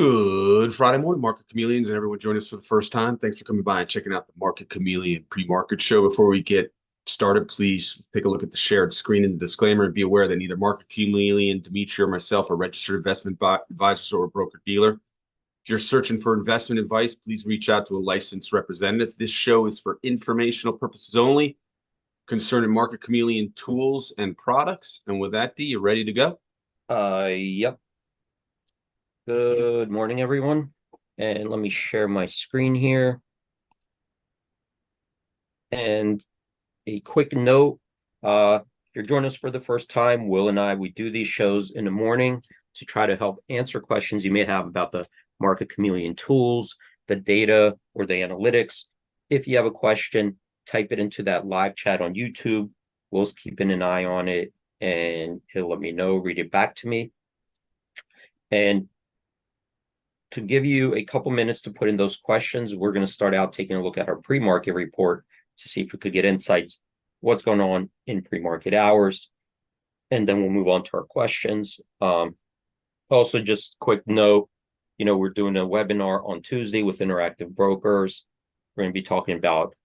Good Friday morning, Market Chameleons, and everyone joining us for the first time. Thanks for coming by and checking out the Market Chameleon pre-market show. Before we get started, please take a look at the shared screen and the disclaimer and be aware that neither Market Chameleon, Dimitri, or myself are registered investment advisors or a broker-dealer. If you're searching for investment advice, please reach out to a licensed representative. This show is for informational purposes only concerning Market Chameleon tools and products. And with that, D, you ready to go? Yep. Good morning, everyone. And let me share my screen here. And a quick note, if you're joining us for the first time, Will and I, we do these shows in the morning to try to help answer questions you may have about the Market Chameleon tools, the data, or the analytics. If you have a question, type it into that live chat on YouTube. Will's keeping an eye on it, and he'll let me know, read it back to me. And to give you a couple minutes to put in those questions, we're going to start out taking a look at our pre-market report to see if we could get insights, what's going on in pre-market hours, and then we'll move on to our questions. Also, just quick note, we're doing a webinar on Tuesday with Interactive Brokers. We're going to be talking about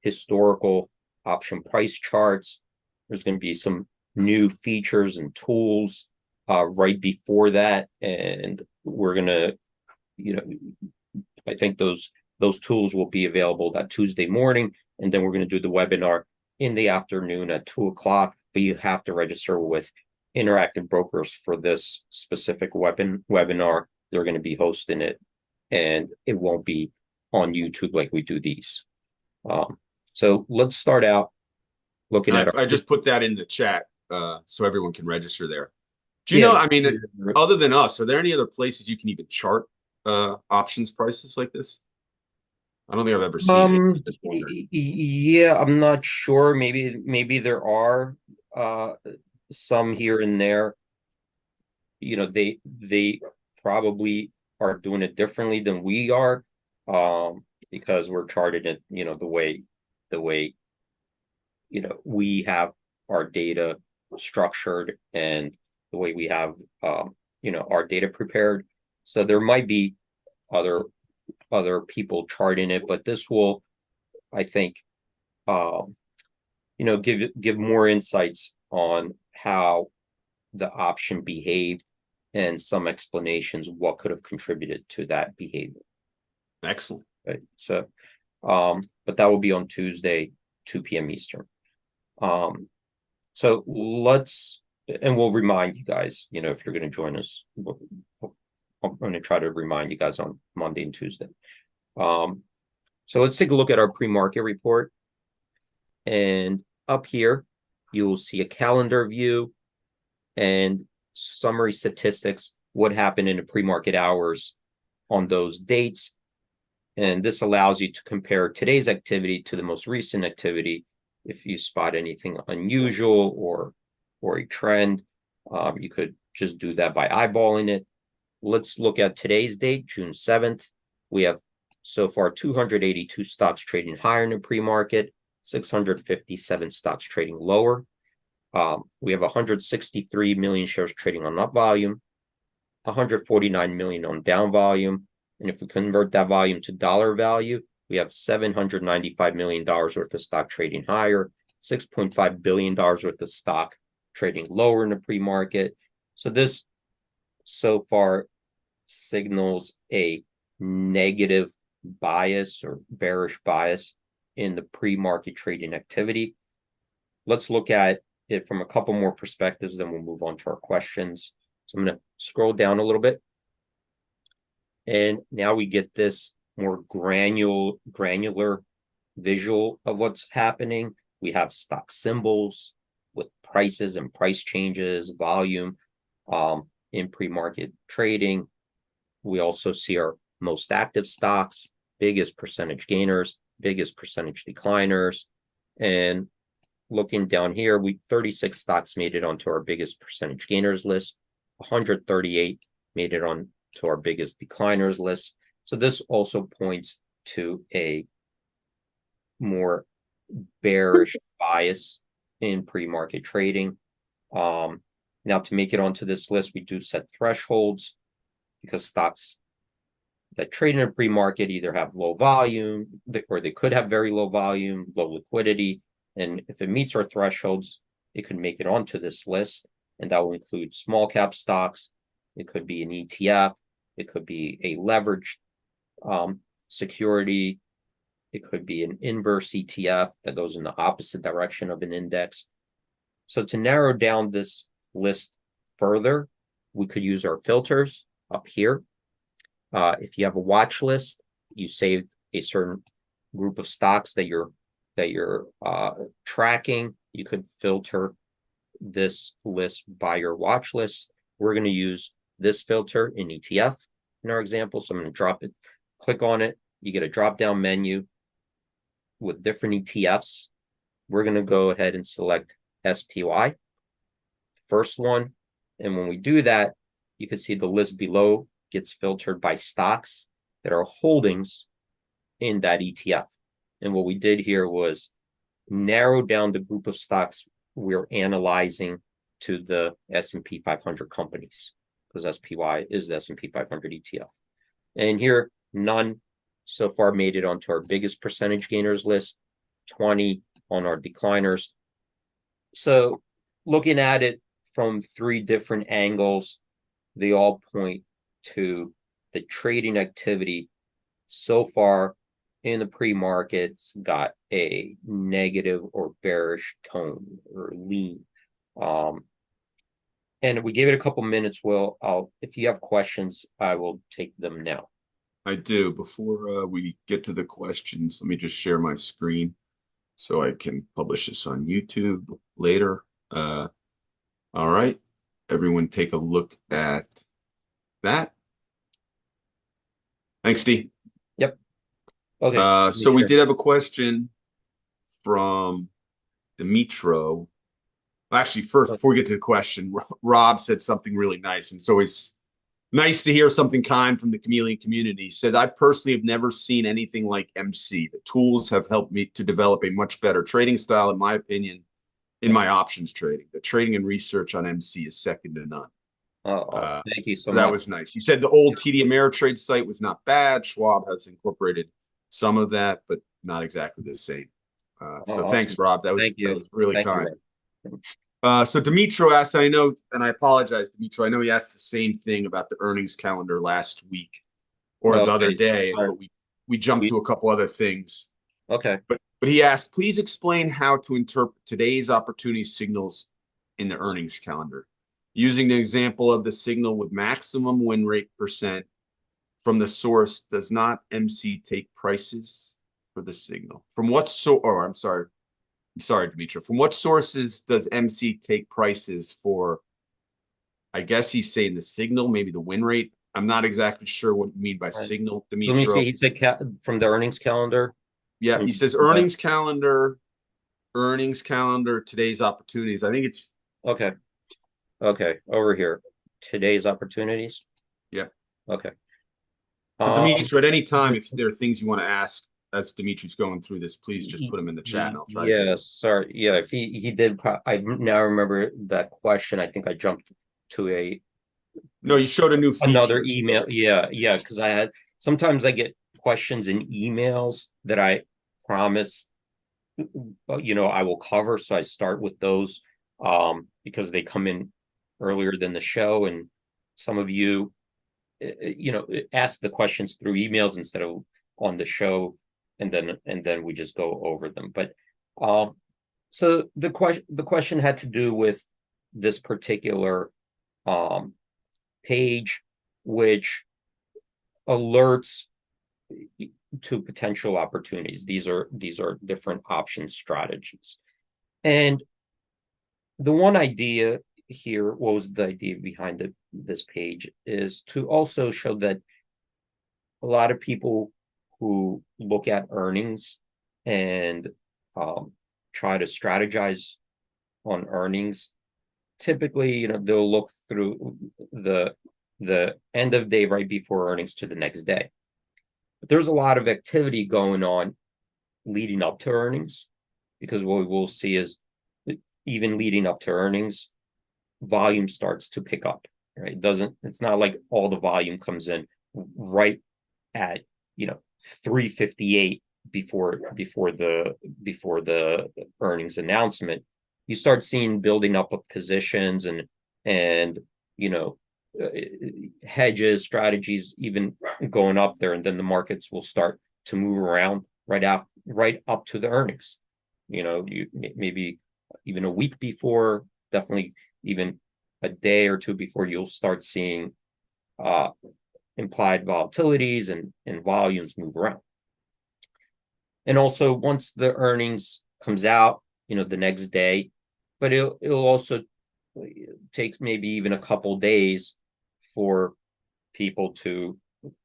historical option price charts. There's going to be some new features and tools right before that, and we're gonna, I think those tools will be available that Tuesday morning, and then we're gonna do the webinar in the afternoon at 2:00. But you have to register with Interactive Brokers for this specific webinar. They're going to be hosting it, and it won't be on YouTube like we do these. So let's start out looking at. I just put that in the chat so everyone can register there. Do you know, other than us, are there any other places you can even chart options prices like this? I don't think I've ever seen it. Yeah, I'm not sure. Maybe there are some here and there. They probably are doing it differently than we are, because we're charted it, the way we have our data structured and the way we have our data prepared. So there might be other people charting it, but this will, I think, give more insights on how the option behaved and some explanations what could have contributed to that behavior. Excellent. Right. So but that will be on Tuesday, 2 p.m. Eastern. So we'll remind you guys, if you're going to join us, I'm going to try to remind you guys on Monday and Tuesday. So let's take a look at our pre-market report. And up here, you will see a calendar view and summary statistics, what happened in the pre-market hours on those dates. And this allows you to compare today's activity to the most recent activity. If you spot anything unusual or a trend, you could just do that by eyeballing it. Let's look at today's date, June 7th. We have so far 282 stocks trading higher in the pre-market, 657 stocks trading lower. We have 163 million shares trading on up volume, 149 million on down volume. And if we convert that volume to dollar value, we have $795 million worth of stock trading higher, $6.5 billion worth of stock trading lower in the pre-market. So this so far signals a negative bias or bearish bias in the pre-market trading activity. Let's look at it from a couple more perspectives, then we'll move on to our questions. So I'm going to scroll down a little bit. And now we get this more granular visual of what's happening. We have stock symbols with prices and price changes, volume in pre-market trading. We also see our most active stocks, biggest percentage gainers, biggest percentage decliners. And looking down here, 36 stocks made it onto our biggest percentage gainers list, 138 made it on to our biggest decliners list. So this also points to a more bearish bias in pre-market trading. Now, to make it onto this list, we do set thresholds. because stocks that trade in a pre-market either have low volume, or they could have very low volume, low liquidity. And if it meets our thresholds, it could make it onto this list. And that will include small cap stocks. It could be an ETF. It could be a leveraged security. It could be an inverse ETF that goes in the opposite direction of an index. So to narrow down this list further, we could use our filters up here. If you have a watch list, you saved a certain group of stocks that you're tracking, you could filter this list by your watch list. We're going to use this filter in ETF in our example. So I'm going to drop it, click on it. You get a drop down menu with different ETFs. We're going to go ahead and select SPY, first one. And when we do that, you can see the list below gets filtered by stocks that are holdings in that ETF. And what we did here was narrow down the group of stocks we're analyzing to the S&P 500 companies, because SPY is the S&P 500 ETF. And here, none so far made it onto our biggest percentage gainers list, 20 on our decliners. So looking at it from 3 different angles, they all point to the trading activity so far in the pre-markets got a negative or bearish tone or lean. And we gave it a couple minutes. Will, if you have questions, I will take them now. I do. Before we get to the questions, let me just share my screen so I can publish this on YouTube later. All right, everyone take a look at that. Thanks, Steve. Yep. Okay. So we did have a question from Dimitro. Actually, first, before we get to the question, Rob said something really nice. And it's always nice to hear something kind from the Chameleon community. He said, I personally have never seen anything like MC. The tools have helped me to develop a much better trading style, in my opinion, in my options trading. The trading and research on MC is second to none. Thank you so much. That was nice. He said the old TD Ameritrade site was not bad. Schwab has incorporated some of that, but not exactly the same. So awesome. Thanks, Rob. That was really kind. So Dimitro asked, I know, and I apologize, Dimitro, I know he asked the same thing about the earnings calendar last week or the other day, but we jumped to a couple other things. Okay. But he asked, please explain how to interpret today's opportunity signals in the earnings calendar. Using the example of the signal with maximum win rate percent from the source, does not MC take prices for the signal? From what I'm sorry, Dimitri. From what sources does MC take prices for? I guess he's saying the signal, maybe the win rate. I'm not exactly sure what you mean by signal, Dimitri. So let me see. He said from the earnings calendar. Yeah, he says earnings calendar, today's opportunities. I think it's okay. Over here, today's opportunities. Yeah. Okay. So Dimitri, at any time, if there are things you want to ask as Dimitri's going through this, please just put them in the chat and I'll try to. Yeah, sorry. Yeah, if he did, I now remember that question. I think I jumped to No, you showed a new feature. Another email. Yeah, because sometimes I get questions in emails that I promise, I will cover. So I start with those because they come in earlier than the show, and some of you, ask the questions through emails instead of on the show, and then we just go over them. But so the question had to do with this particular page, which alerts to potential opportunities. These are different option strategies, and the one idea here, what was the idea behind this page, is to also show that a lot of people who look at earnings and try to strategize on earnings, typically, they'll look through the end of day right before earnings to the next day. But there's a lot of activity going on leading up to earnings, because what we will see is even leading up to earnings, volume starts to pick up. right? It's not like all the volume comes in right at 3:58 before the earnings announcement. You start seeing building up of positions and you know uh, hedges, strategies even going up there, and then the markets will start to move around right up to the earnings. You maybe even a week before, definitely even a day or two before, you'll start seeing uh, implied volatilities and volumes move around. And also once the earnings comes out, the next day, but it'll also take maybe even a couple days for people to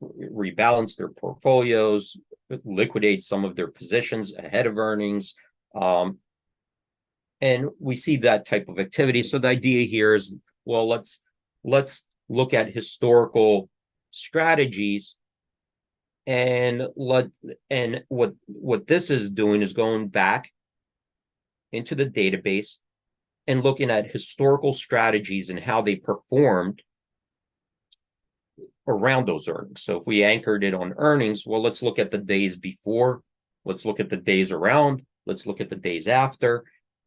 rebalance their portfolios, liquidate some of their positions ahead of earnings. And we see that type of activity. So the idea here is, well, let's look at historical strategies, and what this is doing is going back into the database and looking at historical strategies and how they performed around those earnings. So if we anchored it on earnings, well, let's look at the days before, let's look at the days around, let's look at the days after,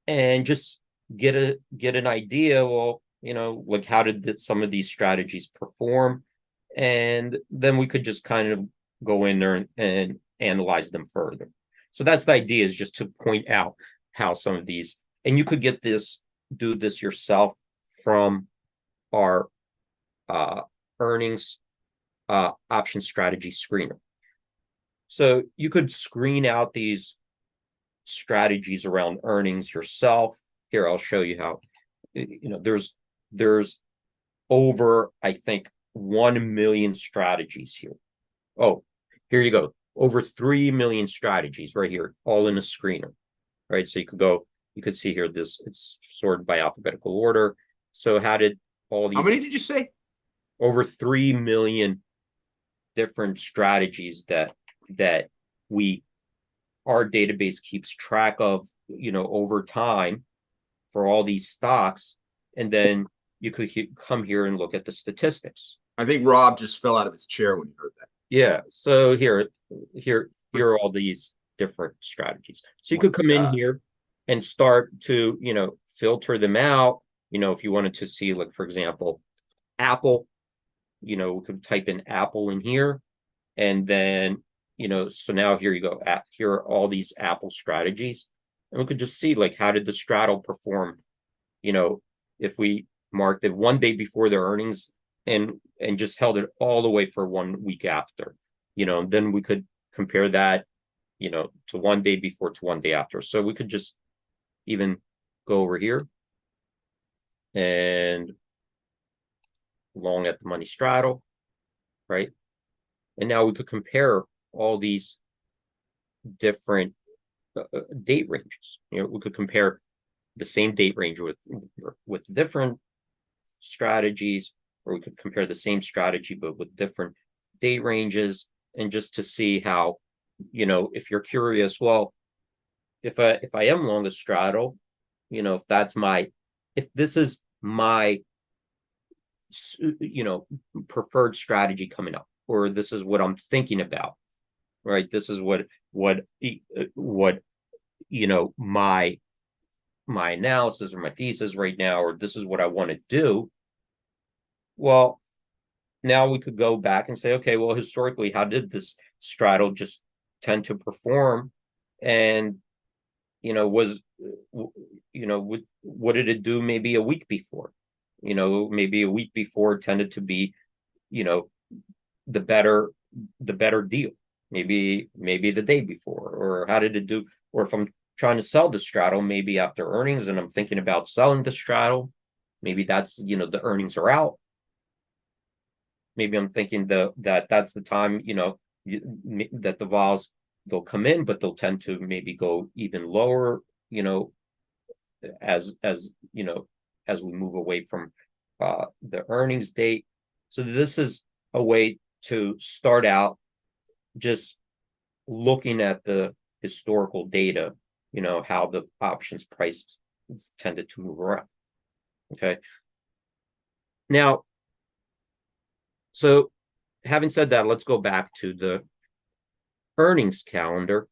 and just get an idea. Well, like, how did some of these strategies perform? And then we could just kind of go in there and analyze them further. So that's the idea, is just to point out how some of these, and you could do this yourself from our earnings option strategy screener. So you could screen out these strategies around earnings yourself. Here, I'll show you how. There's over, I think, 1 million strategies here. Oh, here you go. Over 3 million strategies right here, all in a screener, right? So you could see here, it's sorted by alphabetical order. So how did all these— How many did you say? Over 3 million different strategies that our database keeps track of, over time for all these stocks. And then you could come here and look at the statistics. I think Rob just fell out of his chair when he heard that. Yeah. So here are all these different strategies. So you could come in here and start to, filter them out. If you wanted to see, like, for example, Apple, we could type in Apple in here. And then, so now here you go. Here are all these Apple strategies. And we could just see, like, how did the straddle perform? If we marked it one day before their earnings and just held it all the way for 1 week after, then we could compare that, to 1 day before to 1 day after. So we could just even go over here and long at the money straddle, right? And now we could compare all these different date ranges. We could compare the same date range with different strategies, or we could compare the same strategy but with different date ranges, and just to see how, if you're curious, well, if I am long a straddle, if this is my preferred strategy coming up, or this is what I'm thinking about, right? This is what my analysis or my thesis right now, or this is what I want to do. Well, now we could go back and say, okay, well, historically, how did this straddle just tend to perform? And, what did it do maybe a week before? Maybe a week before tended to be, the better deal. Maybe the day before, or how did it do? Or if I'm trying to sell the straddle, maybe after earnings, and I'm thinking about selling the straddle, maybe that's, the earnings are out. Maybe I'm thinking that's the time, that the vols, they'll come in, but they'll tend to maybe go even lower, as we move away from the earnings date. So this is a way to start out just looking at the historical data, how the options prices tended to move around. Okay. Now, So having said that, let's go back to the earnings calendar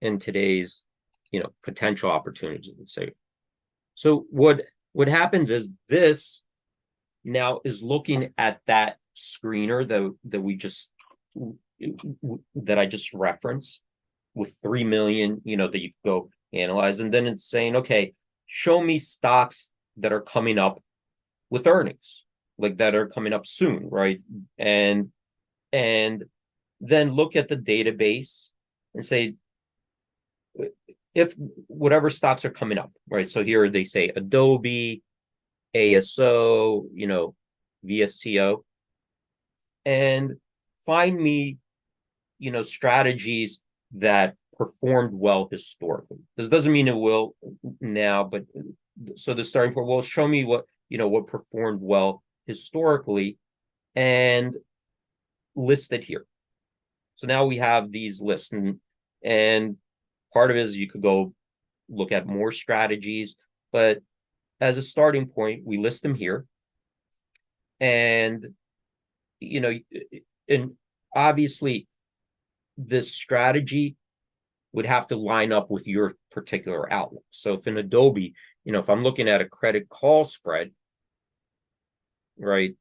in today's, potential opportunities, let's say. So what happens is this now is looking at that screener that I just referenced with 3 million, that you go analyze, and then it's saying, okay, show me stocks that are coming up with earnings, like that are coming up soon, right? And then look at the database and say, if whatever stocks are coming up, right? So here they say Adobe, ASO, VSCO, and find me, strategies that performed well historically. This doesn't mean it will now, but so the starting point, well, show me what performed well historically and list it here. So now we have these lists, and part of it is you could go look at more strategies, but as a starting point, we list them here. And, and obviously this strategy would have to line up with your particular outlook. So if in Adobe, if I'm looking at a credit call spread, right,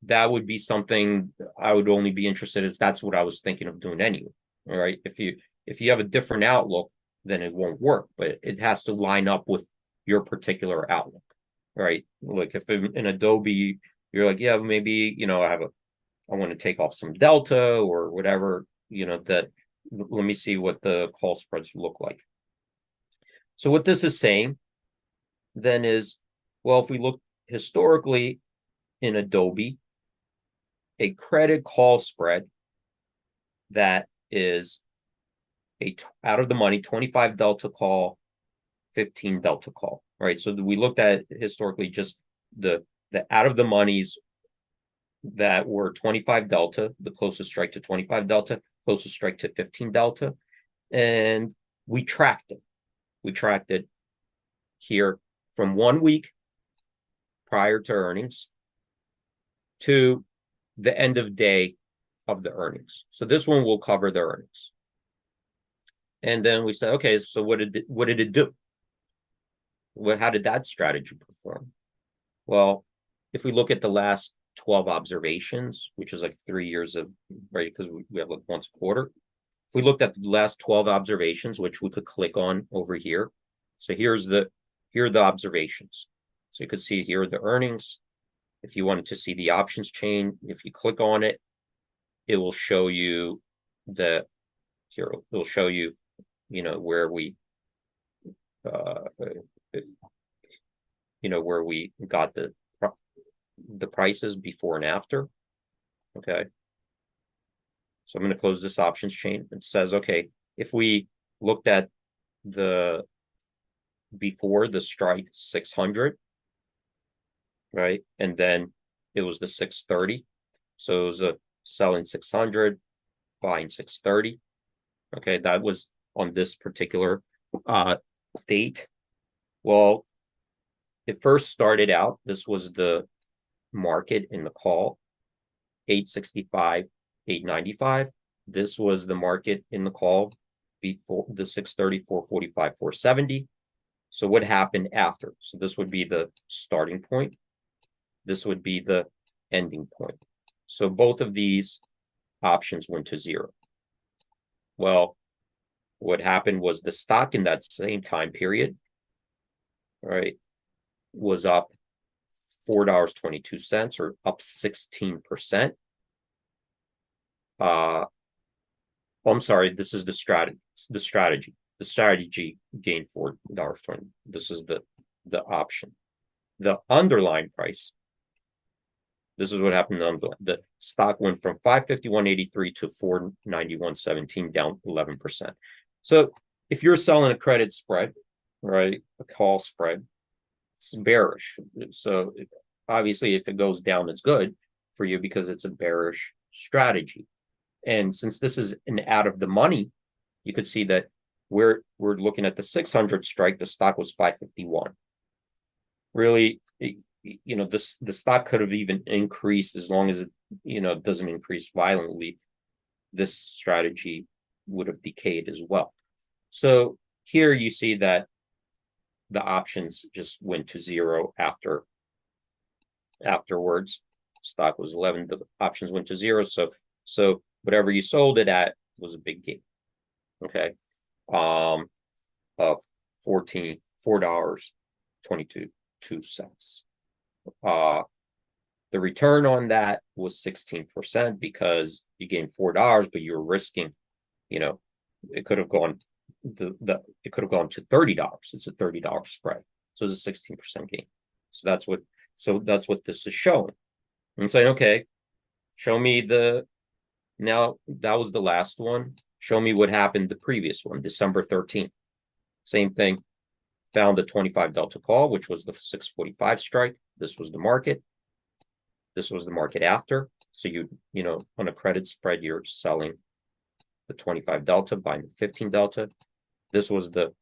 that would be something I would only be interested if that's what I was thinking of doing anyway. All right. If you have a different outlook, then it won't work, but it has to line up with your particular outlook. Right. Like if in Adobe, you're like, yeah, maybe, I want to take off some delta or whatever, that let me see what the call spreads look like. So what this is saying then is, well, if we look historically in Adobe, a credit call spread that is out of the money 25 delta call, 15 delta call, right? So we looked at historically just the out of the monies that were 25 delta, the closest strike to 25 delta, closest strike to 15 delta, and we tracked it. We tracked it here from 1 week prior to earnings to the end of day of the earnings. So this one will cover the earnings. And then we said, okay, so what did it do? How did that strategy perform? Well, if we look at the last 12 observations, which is like 3 years of, right, because we have like once a quarter. If we looked at the last 12 observations, which we could click on over here. So here are the observations. So you could see here are the earnings. If you wanted to see the options chain, if you click on it, it will show you it'll show you, where we where we got the prices before and after. Okay. So I'm going to close this options chain. It says, okay, if we looked at the before the strike 600, right? And then it was the 630. So it was a selling 600, buying 630. Okay. That was on this particular date. Well, it first started out, this was the market in the call, 865, 895. This was the market in the call before the 630, 445, 470. So what happened after? So this would be the starting point. This would be the ending point. So both of these options went to zero. Well, what happened was the stock in that same time period, right, was up $4.22 or up 16%. I'm sorry, this is the strategy. The strategy gained $4.20. This is the option. The underlying price. This is what happened. The stock went from 551.83 to 491.17, down 11%. So if you're selling a credit spread, right, a call spread, it's bearish. So obviously, if it goes down, it's good for you because it's a bearish strategy. And since this is an out of the money, you could see that we're looking at the 600 strike. The stock was 551. Really, the stock could have even increased as long as it, doesn't increase violently. This strategy would have decayed as well. So here you see that the options just went to zero afterwards. Stock was 11, the options went to zero. So whatever you sold it at was a big gain. Okay. Of $4.22. The return on that was 16% because you gained $4, but you're risking, it could have gone it could have gone to $30. It's a $30 spread. So it's a 16% gain. So that's what this is showing. I'm saying, okay, show me now that was the last one. Show me what happened the previous one, December 13th. Same thing. Found a 25 delta call, which was the 645 strike. This was the market. This was the market after. So on a credit spread, you're selling the 25 delta, buying the 15 delta. This was the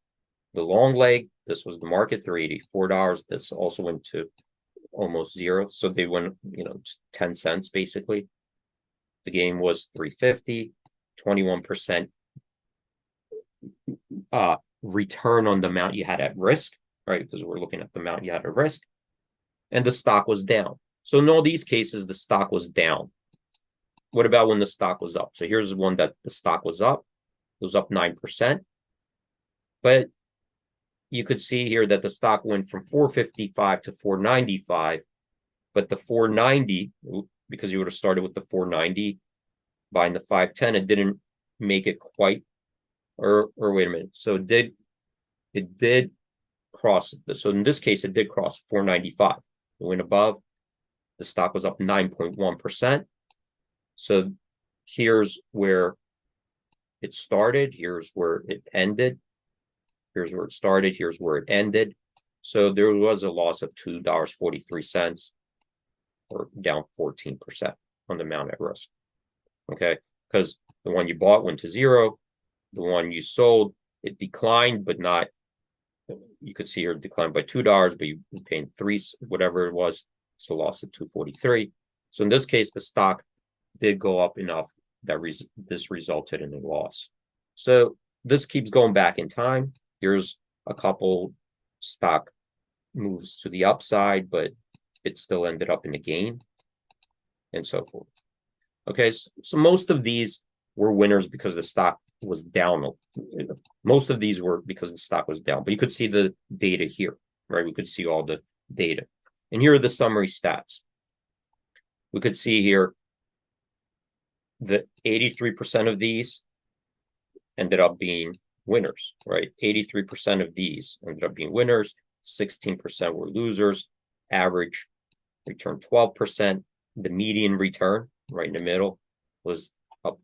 long leg. This was the market, $384. This also went to almost zero. So they went, 10 cents basically. The gain was 350, 21% return on the amount you had at risk, right? Because we're looking at the amount you had at risk. And the stock was down. So in all these cases, the stock was down. What about when the stock was up? So here's one that the stock was up. It was up 9%. But you could see here that the stock went from 455 to 495. But the 490, because you would have started with the 490, buying the 510, it didn't make it quite, or wait a minute. So it did cross. So in this case, it did cross 495. It went above. The stock was up 9.1%. So here's where it started. Here's where it ended. Here's where it started. Here's where it ended. So there was a loss of $2.43, or down 14% on the amount at risk. Okay, because the one you bought went to zero. The one you sold, it declined, but not. You could see here it declined by $2, but you paid $3, whatever it was. So loss of 243. So in this case, the stock did go up enough that this resulted in a loss. So this keeps going back in time. Here's a couple stock moves to the upside, but it still ended up in a gain, and so forth. Okay, so most of these were winners because the stock was down. Most of these were because the stock was down, but you could see the data here, right? We could see all the data. And here are the summary stats. We could see here that 83% of these ended up being winners, right? 83% of these ended up being winners. 16% were losers. Average return 12%. The median return, right in the middle, was up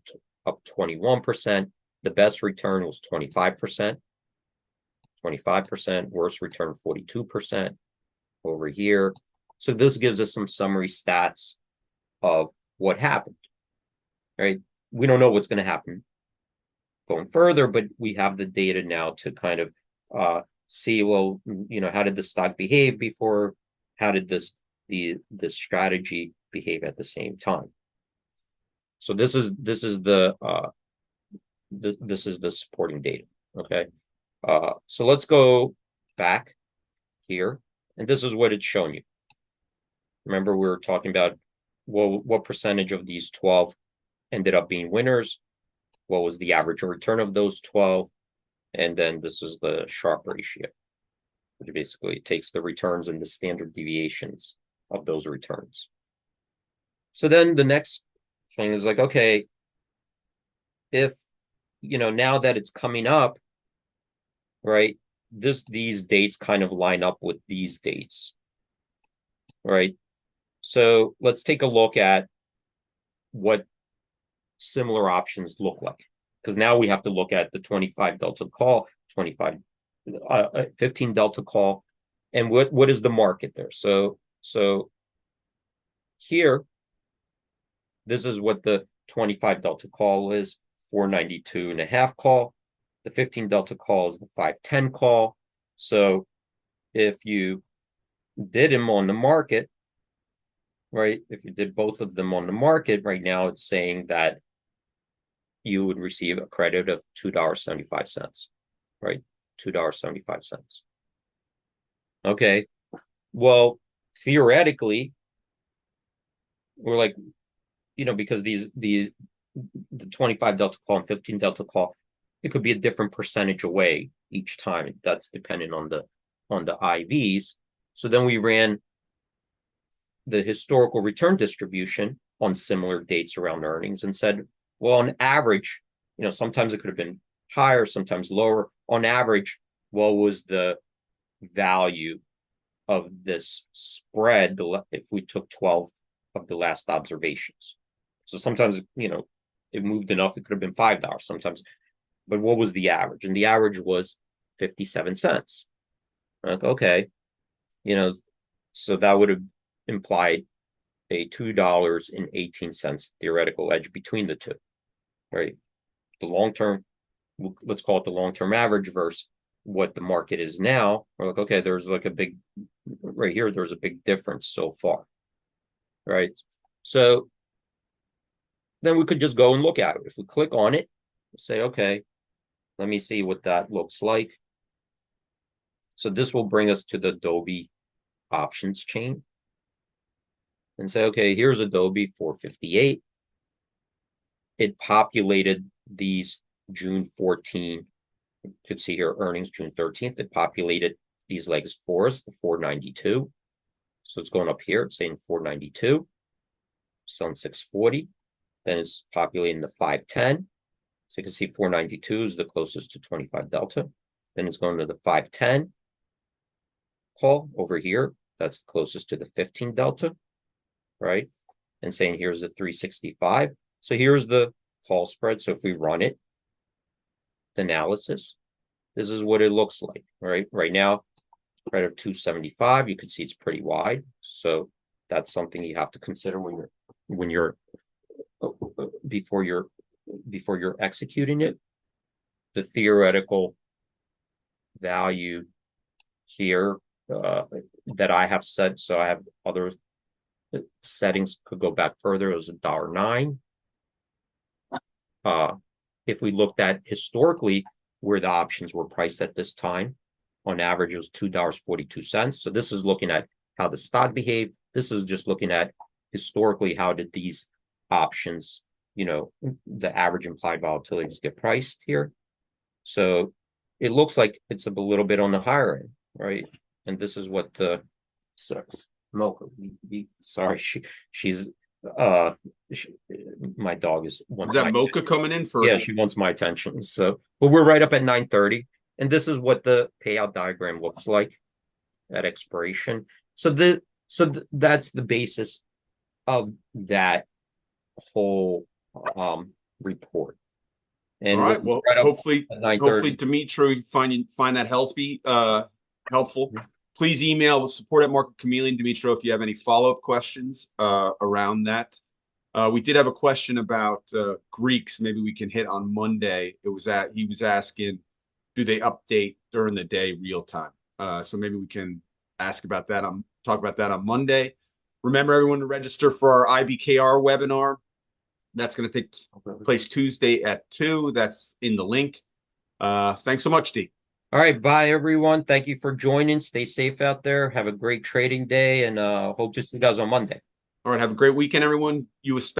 21%. The best return was 25%. 25%. Worst return 42%. Over here. So this gives us some summary stats of what happened, right? We don't know what's going to happen going further, but we have the data now to kind of see, well, how did the stock behave before? How did this strategy behave at the same time? So this is the supporting data. Okay. So let's go back here. And this is what it's showing you. Remember, we were talking about, well, what percentage of these 12 ended up being winners? What was the average return of those 12? And then this is the Sharpe ratio, which basically takes the returns and the standard deviations of those returns. So then the next thing is like, okay, if, now that it's coming up, right, these dates kind of line up with these dates, right? So let's take a look at what similar options look like, because now we have to look at the 25 delta call, 15 delta call, and what is the market there. So here, this is what the 25 delta call is, 492.5 call. The 15 delta call is the 510 call. So if you did them on the market, right? If you did both of them on the market, right now it's saying that you would receive a credit of $2.75, right? $2.75. Okay. Well, theoretically, we're like, because the 25 delta call and 15 delta call, it could be a different percentage away each time. That's dependent on the IVs. So then we ran the historical return distribution on similar dates around earnings and said, well, on average, sometimes it could have been higher, sometimes lower. On average, what was the value of this spread if we took 12 of the last observations? So sometimes, it moved enough, it could have been $5 sometimes. But what was the average? And the average was 57 cents. Like, okay, so that would have implied a $2.18 theoretical edge between the two, right? The long term, let's call it the long-term average versus what the market is now. We're like, okay, there's like a big, right here, there's a big difference so far, right? So then we could just go and look at it. If we click on it, say, okay, let me see what that looks like. So this will bring us to the Adobe options chain and say, okay, here's Adobe 458. It populated these June 14. You could see here earnings June 13th. It populated these legs for us, the 492. So it's going up here. It's saying 492. Selling 640. Then it's populating the 510. So you can see 492 is the closest to 25 delta. Then it's going to the 510 call over here. That's closest to the 15 delta, right? And saying here's the 365. So here's the call spread. So if we run it, the analysis, this is what it looks like, right? Right now, right of 275, you can see it's pretty wide. So that's something you have to consider before you're executing it. The theoretical value here that I have set, so I have other settings, could go back further. It was $1.09. If we looked at historically where the options were priced at this time, on average it was $2.42. So this is looking at how the stock behaved. This is just looking at historically how did these options, the average implied volatilities get priced here. So it looks like it's a little bit on the higher end, right? And this is what the Mocha. Sorry, she's my dog is that Mocha coming in for? Yeah, she wants my attention. So, but we're right up at 9:30, and this is what the payout diagram looks like at expiration. So that's the basis of that whole report. And all right, well, right hopefully Dimitri find that helpful. Please email support at Market Chameleon, Dimitri, if you have any follow-up questions around that. We did have a question about Greeks. Maybe we can hit on Monday. He was asking, do they update during the day real time? So maybe we can talk about that on Monday. Remember, everyone, to register for our IBKR webinar. That's going to take place Tuesday at 2. That's in the link. Thanks so much, D. All right. Bye, everyone. Thank you for joining. Stay safe out there. Have a great trading day, and hope to see you guys on Monday. All right. Have a great weekend, everyone. You